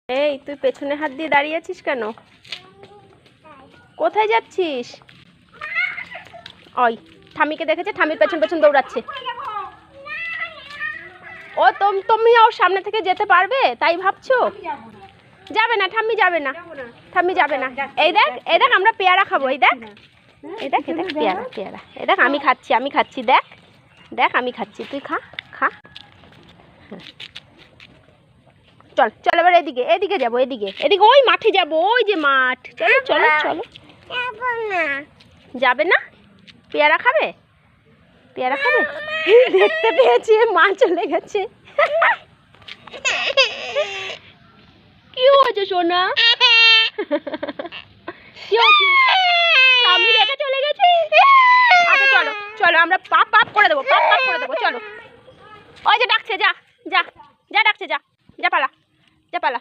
এই তুই পেছনে হাত দিয়ে দাঁড়িয়ে আছিস কেন? কোথায় যাচ্ছিস? ওই ঠামিকে দেখেছে, ঠামির পেছন পেছন দৌড়াচ্ছে। ও তুমি ওর সামনে থেকে যেতে পারবে তাই ভাবছো? যাবে না, ঠাম্মি যাবে না, ঠাম্মি যাবে না। এই দেখ আমরা পেয়ারা খাবো। এই দেখ পেয়ারা পেয়ারা। এই দেখ আমি খাচ্ছি দেখ দেখ আমি খাচ্ছি, তুই খা খা। চল চল এবার এদিকে যাবো, এদিকে ওই মাঠে যাবো, ওই যে মাঠ। চলো চলো চলো। যাবে না? পেয়ারা খাবে? পেয়ারা খাবে? দেখতে পেয়েছি মা চলে গেছে। কি হয়েছে সোনা? কি হয়েছে? আমি রেখে চলে গেছি। আচ্ছা চলো চলো আমরা পাপ পাপ করে দেবো, পাপ পাপ করে দেবো। চলো ওই যে ডাকছে, যা যা যা ডাকছে, যা যা পালা, যা পালা।